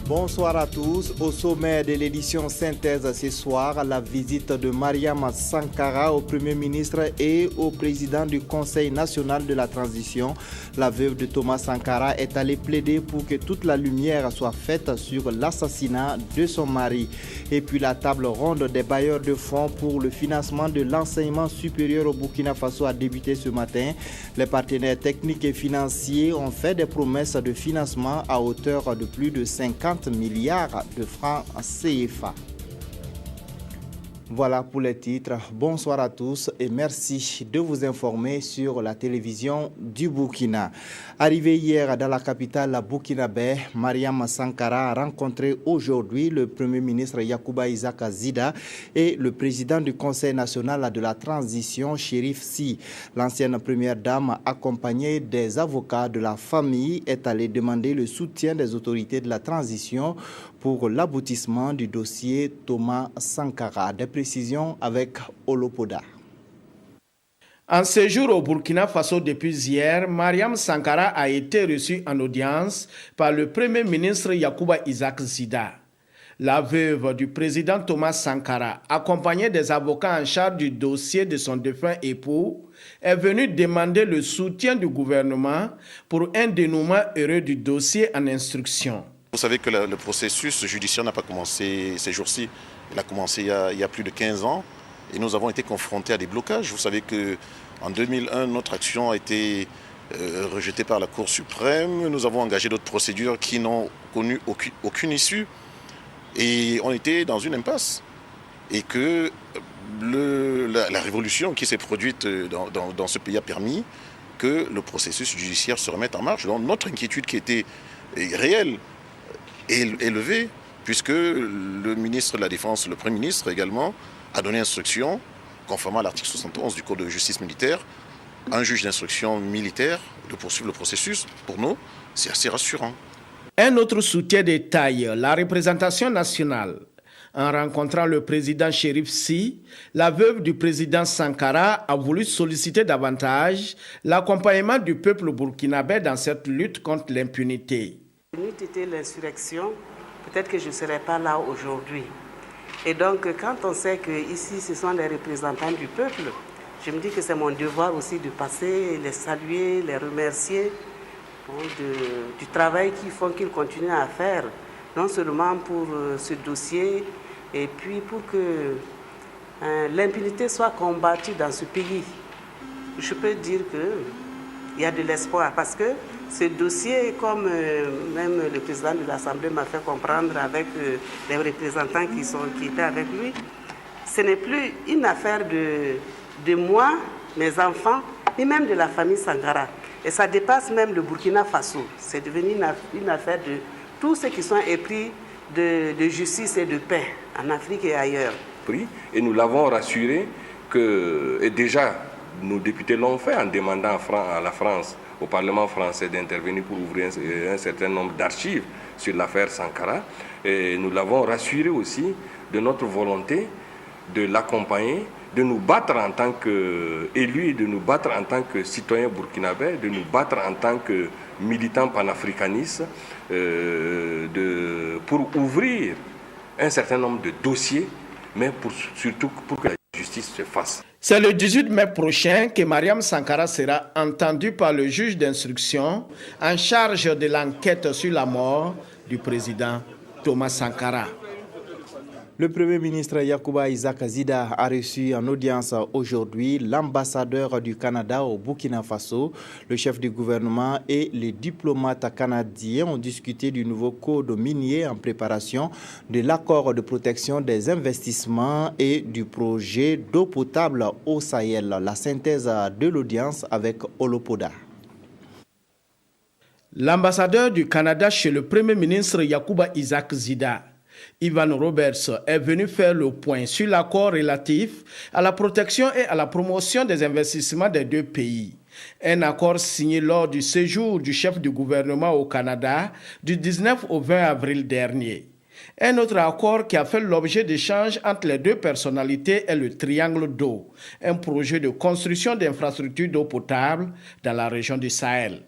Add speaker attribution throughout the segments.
Speaker 1: Bonsoir à tous. Au sommet de l'édition synthèse ce soir, la visite de Mariam Sankara au Premier ministre et au président du Conseil national de la transition. La veuve de Thomas Sankara est allée plaider pour que toute la lumière soit faite sur l'assassinat de son mari. Et puis la table ronde des bailleurs de fonds pour le financement de l'enseignement supérieur au Burkina Faso a débuté ce matin. Les partenaires techniques et financiers ont fait des promesses de financement à hauteur de plus de 50 milliards de francs CFA. Voilà pour les titres. Bonsoir à tous et merci de vous informer sur la télévision du Burkina. Arrivé hier dans la capitale burkinabé, Mariam Sankara a rencontré aujourd'hui le Premier ministre Yacouba Isaka Zida et le président du Conseil national de la transition, Chérif Sy. L'ancienne première dame, accompagnée des avocats de la famille, est allée demander le soutien des autorités de la transition pour l'aboutissement du dossier Thomas Sankara. Des précisions avec Olopoda.
Speaker 2: En séjour au Burkina Faso depuis hier, Mariam Sankara a été reçue en audience par le Premier ministre Yacouba Isaac Zida. La veuve du président Thomas Sankara, accompagnée des avocats en charge du dossier de son défunt époux, est venue demander le soutien du gouvernement pour un dénouement heureux du dossier en instruction.
Speaker 3: Vous savez que le processus judiciaire n'a pas commencé ces jours-ci. Il a commencé il y a plus de 15 ans et nous avons été confrontés à des blocages. Vous savez qu'en 2001, notre action a été rejetée par la Cour suprême. Nous avons engagé d'autres procédures qui n'ont connu aucune issue. Et on était dans une impasse. Et que la révolution qui s'est produite dans ce pays a permis que le processus judiciaire se remette en marche. Donc notre inquiétude qui était réelle, élevé, puisque le ministre de la Défense, le Premier ministre également, a donné instruction, conformément à l'article 71 du Code de justice militaire, à un juge d'instruction militaire de poursuivre le processus. Pour nous, c'est assez rassurant.
Speaker 2: Un autre soutien de taille, la représentation nationale. En rencontrant le président Chérif Sy, la veuve du président Sankara a voulu solliciter davantage l'accompagnement du peuple burkinabé dans cette lutte contre l'impunité.
Speaker 4: Si n'eût été l'insurrection, peut-être que je ne serais pas là aujourd'hui. Et donc, quand on sait qu'ici, ce sont les représentants du peuple, je me dis que c'est mon devoir aussi de passer, les saluer, les remercier du travail qu'ils continuent à faire, non seulement pour ce dossier, et puis pour que l'impunité soit combattue dans ce pays. Je peux dire qu'il y a de l'espoir parce que ce dossier, comme même le président de l'Assemblée m'a fait comprendre avec les représentants qui étaient avec lui, ce n'est plus une affaire de moi, mes enfants, ni même de la famille Sankara. Et ça dépasse même le Burkina Faso. C'est devenu une affaire de tous ceux qui sont épris de justice et de paix en Afrique et ailleurs.
Speaker 5: Et nous l'avons rassuré que, et déjà, nos députés l'ont fait en demandant à la France, au Parlement français, d'intervenir pour ouvrir un certain nombre d'archives sur l'affaire Sankara. Et nous l'avons rassuré aussi de notre volonté de l'accompagner, de nous battre en tant qu'élus, de nous battre en tant que citoyens burkinabés, de nous battre en tant que militants panafricanistes, pour ouvrir un certain nombre de dossiers, mais surtout pour que la justice se fasse.
Speaker 2: C'est le 18 mai prochain que Mariam Sankara sera entendue par le juge d'instruction en charge de l'enquête sur la mort du président Thomas Sankara.
Speaker 1: Le Premier ministre Yacouba Isaac Zida a reçu en audience aujourd'hui l'ambassadeur du Canada au Burkina Faso. Le chef du gouvernement et les diplomates canadiens ont discuté du nouveau code minier en préparation de l'accord de protection des investissements et du projet d'eau potable au Sahel. La synthèse de l'audience avec Olopoda.
Speaker 2: L'ambassadeur du Canada chez le Premier ministre Yacouba Isaac Zida, Ivan Roberts, est venu faire le point sur l'accord relatif à la protection et à la promotion des investissements des deux pays. Un accord signé lors du séjour du chef du gouvernement au Canada du 19 au 20 avril dernier. Un autre accord qui a fait l'objet d'échanges entre les deux personnalités est le Triangle d'eau, un projet de construction d'infrastructures d'eau potable dans la région du Sahel.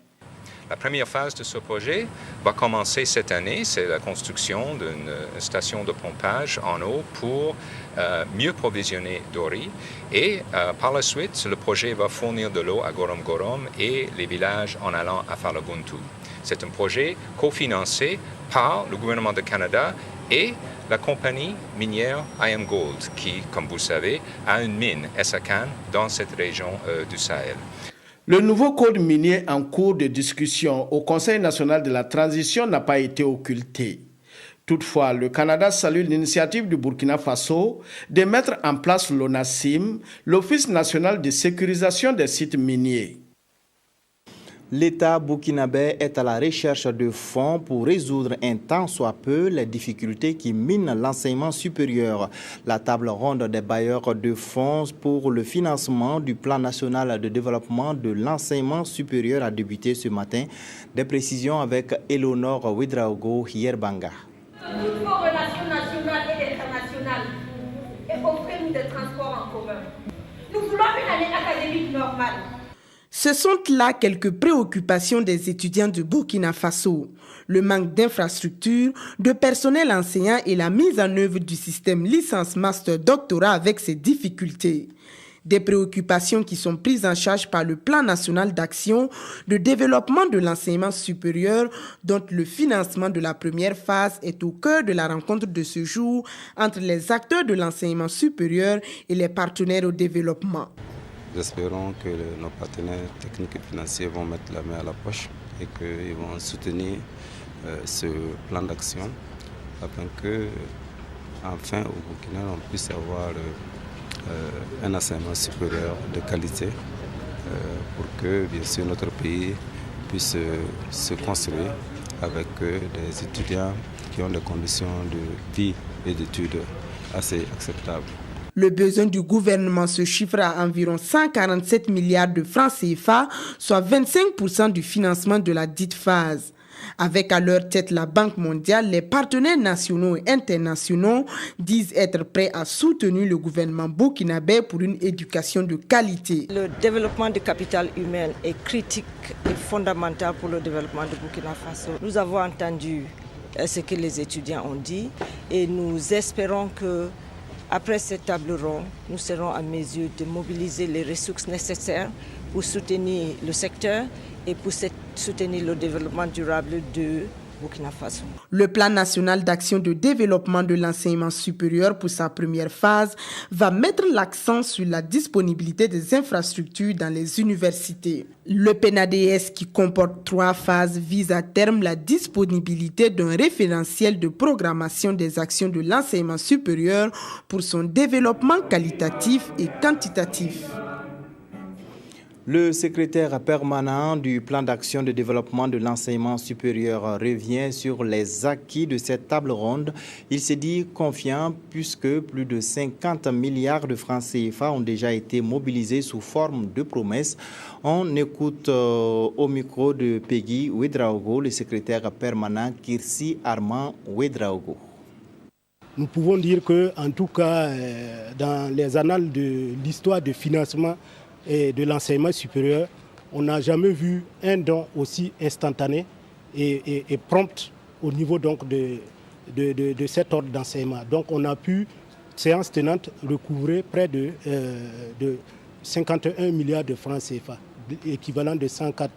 Speaker 6: La première phase de ce projet va commencer cette année, c'est la construction d'une station de pompage en eau pour mieux provisionner Dori. Et par la suite, le projet va fournir de l'eau à Gorom Gorom et les villages en allant à Falaguntu. C'est un projet cofinancé par le gouvernement du Canada et la compagnie minière IAMGOLD qui, comme vous le savez, a une mine, Essakane, dans cette région du Sahel.
Speaker 2: Le nouveau code minier en cours de discussion au Conseil national de la transition n'a pas été occulté. Toutefois, le Canada salue l'initiative du Burkina Faso de mettre en place l'ONACIM, l'Office national de sécurisation des sites miniers.
Speaker 1: L'État burkinabé est à la recherche de fonds pour résoudre un tant soit peu les difficultés qui minent l'enseignement supérieur. La table ronde des bailleurs de fonds pour le financement du plan national de développement de l'enseignement supérieur a débuté ce matin. Des précisions avec Eleonore Ouedraogo Hierbanga.
Speaker 7: Toutes vos relations nationales et internationales et offrez-nous des transports en commun. Nous voulons une année académique normale.
Speaker 8: Ce sont là quelques préoccupations des étudiants de Burkina Faso. Le manque d'infrastructures, de personnel enseignant et la mise en œuvre du système licence-master-doctorat avec ses difficultés. Des préoccupations qui sont prises en charge par le Plan national d'action de développement de l'enseignement supérieur dont le financement de la première phase est au cœur de la rencontre de ce jour entre les acteurs de l'enseignement supérieur et les partenaires au développement.
Speaker 9: Nous espérons que nos partenaires techniques et financiers vont mettre la main à la poche et qu'ils vont soutenir ce plan d'action afin que, enfin, au Burkina, on puisse avoir un enseignement supérieur de qualité pour que, bien sûr, notre pays puisse se construire avec des étudiants qui ont des conditions de vie et d'études assez acceptables.
Speaker 8: Le besoin du gouvernement se chiffre à environ 147 milliards de francs CFA, soit 25% du financement de la dite phase. Avec à leur tête la Banque mondiale, les partenaires nationaux et internationaux disent être prêts à soutenir le gouvernement burkinabé pour une éducation de qualité.
Speaker 10: Le développement du capital humain est critique et fondamental pour le développement du Burkina Faso. Nous avons entendu ce que les étudiants ont dit et nous espérons que après cette table ronde, nous serons en mesure de mobiliser les ressources nécessaires pour soutenir le secteur et pour soutenir le développement durable de Burkina Faso.
Speaker 8: Le plan national d'action de développement de l'enseignement supérieur pour sa première phase va mettre l'accent sur la disponibilité des infrastructures dans les universités. Le PNADS, qui comporte 3 phases, vise à terme la disponibilité d'un référentiel de programmation des actions de l'enseignement supérieur pour son développement qualitatif et quantitatif.
Speaker 1: Le secrétaire permanent du plan d'action de développement de l'enseignement supérieur revient sur les acquis de cette table ronde. Il s'est dit confiant puisque plus de 50 milliards de francs CFA ont déjà été mobilisés sous forme de promesses. On écoute au micro de Peggy Ouedraogo, le secrétaire permanent Kirsi Armand Ouedraogo.
Speaker 11: Nous pouvons dire que, en tout cas, dans les annales de l'histoire du financement et de l'enseignement supérieur, on n'a jamais vu un don aussi instantané et prompt au niveau donc de cet ordre d'enseignement. Donc on a pu, séance tenante, recouvrer près de 51 milliards de francs CFA, équivalent de 104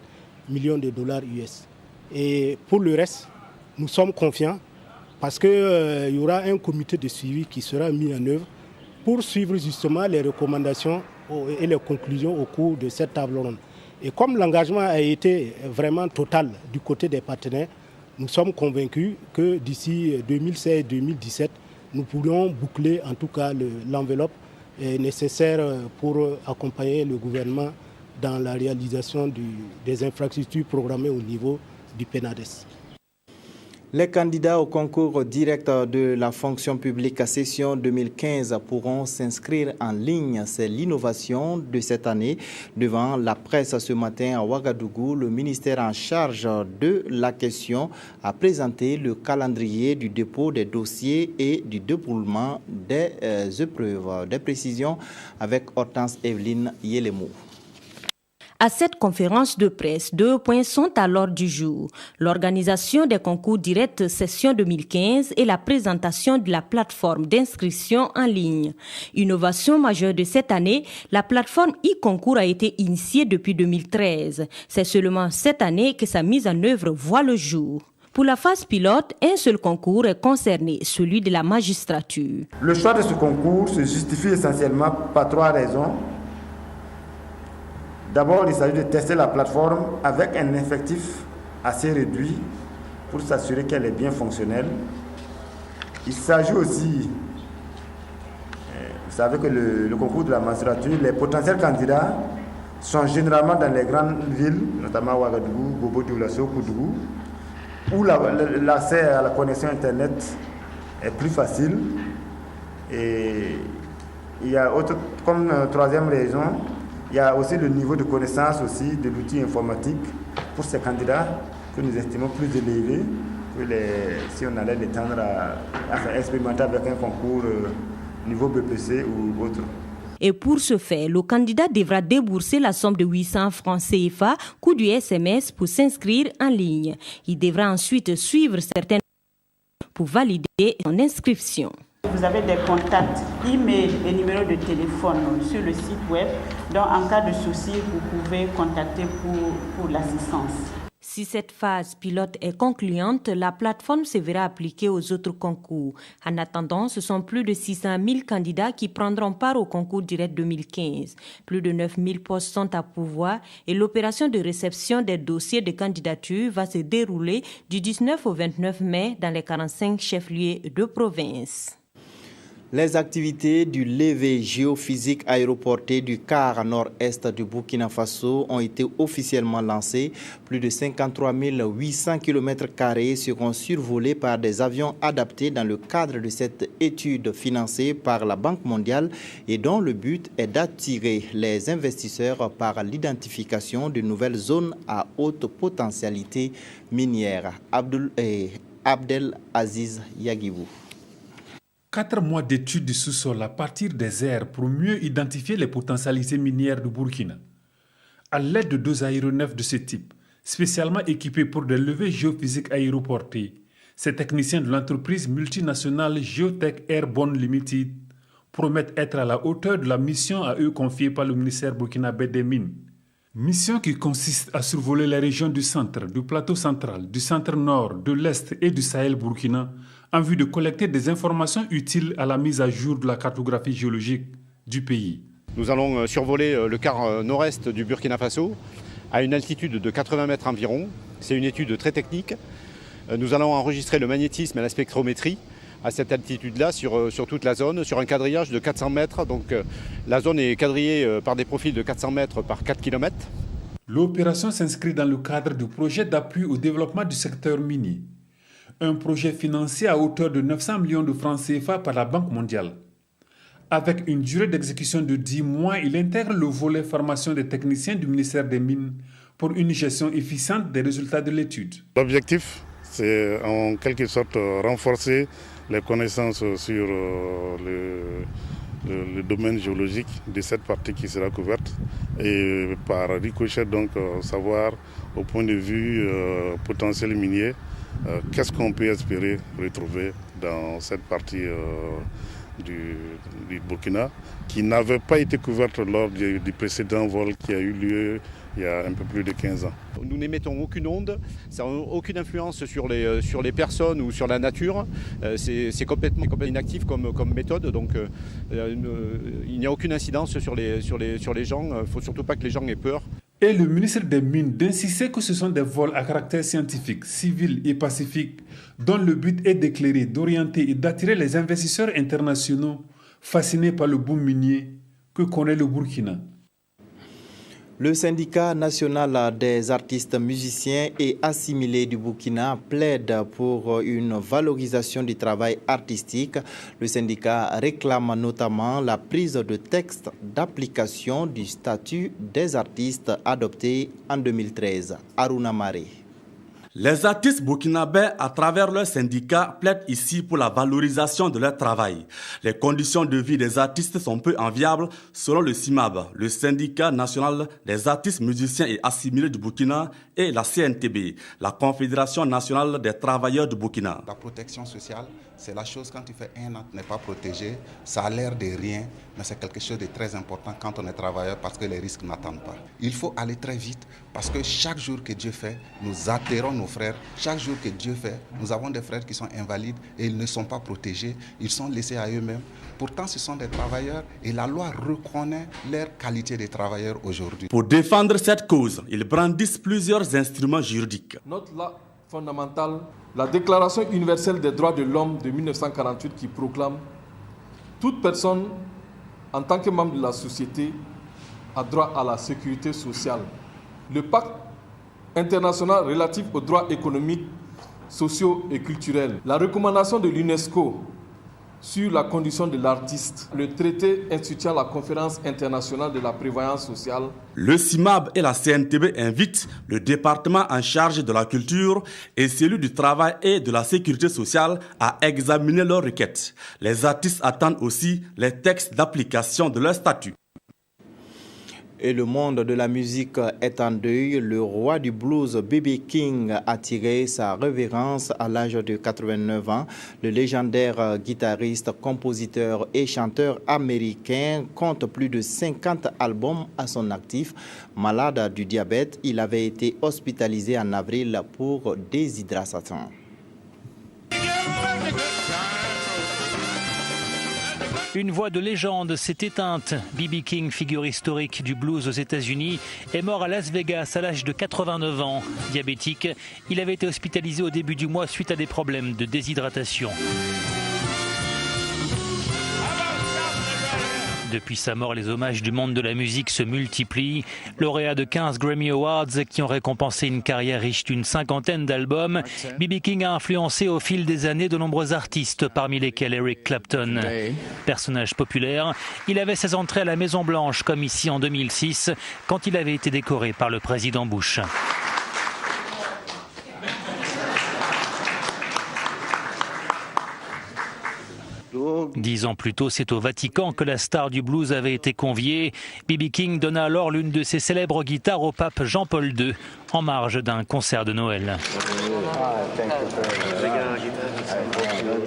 Speaker 11: millions de dollars US. Et pour le reste, nous sommes confiants parce qu'il y aura un comité de suivi qui sera mis en œuvre pour suivre justement les recommandations et les conclusions au cours de cette table ronde. Et comme l'engagement a été vraiment total du côté des partenaires, nous sommes convaincus que d'ici 2016-2017, nous pourrions boucler en tout cas l'enveloppe nécessaire pour accompagner le gouvernement dans la réalisation des infrastructures programmées au niveau du PENADES.
Speaker 1: Les candidats au concours direct de la fonction publique à session 2015 pourront s'inscrire en ligne. C'est l'innovation de cette année. Devant la presse ce matin à Ouagadougou, le ministère en charge de la question a présenté le calendrier du dépôt des dossiers et du dépouillement des épreuves. Des précisions avec Hortense Evelyne Yelemou.
Speaker 12: À cette conférence de presse, 2 points sont à l'ordre du jour. L'organisation des concours directs session 2015 et la présentation de la plateforme d'inscription en ligne. Innovation majeure de cette année, la plateforme e-concours a été initiée depuis 2013. C'est seulement cette année que sa mise en œuvre voit le jour. Pour la phase pilote, un seul concours est concerné, celui de la magistrature.
Speaker 13: Le choix de ce concours se justifie essentiellement par 3 raisons. D'abord, il s'agit de tester la plateforme avec un effectif assez réduit pour s'assurer qu'elle est bien fonctionnelle. Il s'agit aussi, vous savez que le concours de la magistrature, les potentiels candidats sont généralement dans les grandes villes, notamment Ouagadougou, Bobo-Dioulasso, Koudougou, où l'accès à la connexion Internet est plus facile. Et il y a comme troisième raison, il y a aussi le niveau de connaissance aussi de l'outil informatique pour ces candidats que nous estimons plus élevé que si on allait les tendre à expérimenter avec un concours niveau BPC ou autre.
Speaker 12: Et pour ce faire, le candidat devra débourser la somme de 800 francs CFA, coût du SMS, pour s'inscrire en ligne. Il devra ensuite suivre certaines pour valider son inscription.
Speaker 14: Vous avez des contacts, e-mail et numéros de téléphone sur le site web. Donc, en cas de souci, vous pouvez contacter pour l'assistance.
Speaker 12: Si cette phase pilote est concluante, la plateforme se verra appliquée aux autres concours. En attendant, ce sont plus de 600 000 candidats qui prendront part au concours direct 2015. Plus de 9 000 postes sont à pourvoir et l'opération de réception des dossiers de candidature va se dérouler du 19 au 29 mai dans les 45 chefs-lieux de province.
Speaker 1: Les activités du levé géophysique aéroporté du quart nord-est du Burkina Faso ont été officiellement lancées. Plus de 53 800 km² seront survolés par des avions adaptés dans le cadre de cette étude financée par la Banque mondiale et dont le but est d'attirer les investisseurs par l'identification de nouvelles zones à haute potentialité minière. Abdel Aziz Yagibou.
Speaker 15: 4 mois d'études du sous-sol à partir des airs pour mieux identifier les potentialités minières du Burkina. À l'aide de 2 aéronefs de ce type, spécialement équipés pour des levées géophysiques aéroportées, ces techniciens de l'entreprise multinationale Geotech Airborne Limited promettent être à la hauteur de la mission à eux confiée par le ministère burkinabé des Mines. Mission qui consiste à survoler les régions du centre, du plateau central, du centre-nord, de l'est et du Sahel burkina en vue de collecter des informations utiles à la mise à jour de la cartographie géologique du pays.
Speaker 16: Nous allons survoler le quart nord-est du Burkina Faso à une altitude de 80 mètres environ. C'est une étude très technique. Nous allons enregistrer le magnétisme et la spectrométrie à cette altitude-là sur toute la zone, sur un quadrillage de 400 mètres. Donc la zone est quadrillée par des profils de 400 mètres par 4 km.
Speaker 15: L'opération s'inscrit dans le cadre du projet d'appui au développement du secteur minier. Un projet financé à hauteur de 900 millions de francs CFA par la Banque mondiale. Avec une durée d'exécution de 10 mois, il intègre le volet formation des techniciens du ministère des Mines pour une gestion efficiente des résultats de l'étude.
Speaker 17: L'objectif, c'est en quelque sorte renforcer les connaissances sur le domaine géologique de cette partie qui sera couverte et par ricochet donc savoir au point de vue potentiel minier qu'est-ce qu'on peut espérer retrouver dans cette partie du Burkina, qui n'avait pas été couverte lors du précédent vol qui a eu lieu il y a un peu plus de 15 ans.
Speaker 16: Nous n'émettons aucune onde, ça n'a aucune influence sur les personnes ou sur la nature. C'est complètement inactif comme méthode, donc il n'y a aucune incidence sur les gens. Il ne faut surtout pas que les gens aient peur.
Speaker 15: Et le ministre des Mines d'insister que ce sont des vols à caractère scientifique, civil et pacifique, dont le but est d'éclairer, d'orienter et d'attirer les investisseurs internationaux fascinés par le boom minier que connaît le Burkina.
Speaker 1: Le syndicat national des artistes musiciens et assimilés du Burkina plaide pour une valorisation du travail artistique. Le syndicat réclame notamment la prise de texte d'application du statut des artistes adopté en 2013. Aruna Mare.
Speaker 18: Les artistes burkinabés, à travers leur syndicat, plaident ici pour la valorisation de leur travail. Les conditions de vie des artistes sont peu enviables, selon le CIMAB, le syndicat national des artistes musiciens et assimilés du Burkina, et la CNTB, la Confédération nationale des travailleurs du Burkina.
Speaker 19: La protection sociale, c'est la chose, quand tu fais un an, tu n'es pas protégé, ça a l'air de rien, mais c'est quelque chose de très important quand on est travailleur parce que les risques n'attendent pas. Il faut aller très vite parce que chaque jour que Dieu fait, nous atterrons nos frères. Chaque jour que Dieu fait, nous avons des frères qui sont invalides et ils ne sont pas protégés, ils sont laissés à eux-mêmes. Pourtant, ce sont des travailleurs et la loi reconnaît leur qualité de travailleurs aujourd'hui.
Speaker 18: Pour défendre cette cause, ils brandissent plusieurs instruments juridiques.
Speaker 20: Notre loi fondamentale, la Déclaration universelle des droits de l'homme de 1948 qui proclame toute personne en tant que membre de la société a droit à la sécurité sociale. Le pacte international relatif aux droits économiques, sociaux et culturels. La recommandation de l'UNESCO sur la condition de l'artiste. Le traité instituant la conférence internationale de la prévoyance sociale.
Speaker 18: Le CIMAB et la CNTB invitent le département en charge de la culture et celui du travail et de la sécurité sociale à examiner leurs requêtes. Les artistes attendent aussi les textes d'application de leur statut.
Speaker 1: Et le monde de la musique est en deuil. Le roi du blues, B.B. King, a tiré sa révérence à l'âge de 89 ans. Le légendaire guitariste, compositeur et chanteur américain compte plus de 50 albums à son actif. Malade du diabète, il avait été hospitalisé en avril pour déshydratation.
Speaker 21: Une voix de légende s'est éteinte. B.B. King, figure historique du blues aux États-Unis, est mort à Las Vegas à l'âge de 89 ans. Diabétique, il avait été hospitalisé au début du mois suite à des problèmes de déshydratation. Depuis sa mort, les hommages du monde de la musique se multiplient. Lauréat de 15 Grammy Awards qui ont récompensé une carrière riche d'une 50aine d'albums, B.B. King a influencé au fil des années de nombreux artistes, parmi lesquels Eric Clapton. Personnage populaire, il avait ses entrées à la Maison-Blanche, comme ici en 2006, quand il avait été décoré par le président Bush. 10 ans plus tôt, c'est au Vatican que la star du blues avait été conviée. B.B. King donna alors l'une de ses célèbres guitares au pape Jean-Paul II, en marge d'un concert de Noël.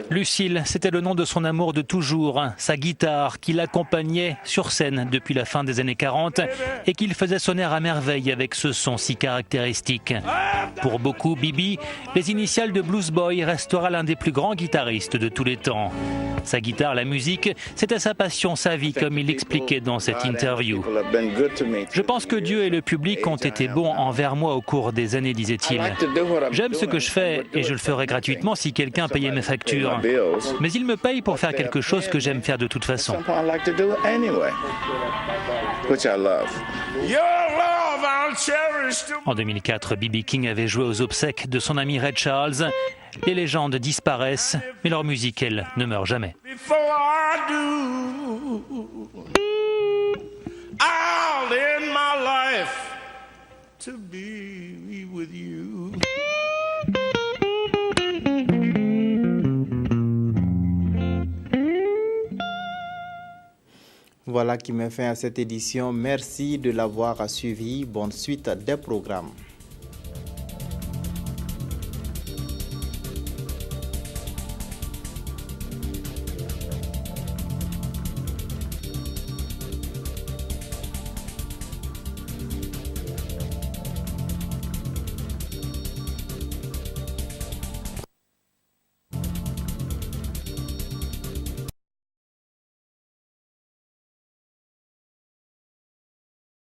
Speaker 21: Lucille, c'était le nom de son amour de toujours, sa guitare qui l'accompagnait sur scène depuis la fin des années 40 et qu'il faisait sonner à merveille avec ce son si caractéristique. Pour beaucoup, B.B., les initiales de Blues Boy restera l'un des plus grands guitaristes de tous les temps. Sa guitare, la musique, c'était sa passion, sa vie, comme il l'expliquait dans cette interview. Je pense que Dieu et le public ont été bons envers moi au cours des années, disait-il. J'aime ce que je fais et je le ferai gratuitement si quelqu'un payait mes factures. Mais il me paye pour faire quelque chose que j'aime faire de toute façon. En 2004, B.B. King avait joué aux obsèques de son ami Ray Charles. Les légendes disparaissent, mais leur musique, elle, ne meurt jamais.
Speaker 1: Voilà qui met fin à cette édition. Merci de l'avoir suivi. Bonne suite des programmes.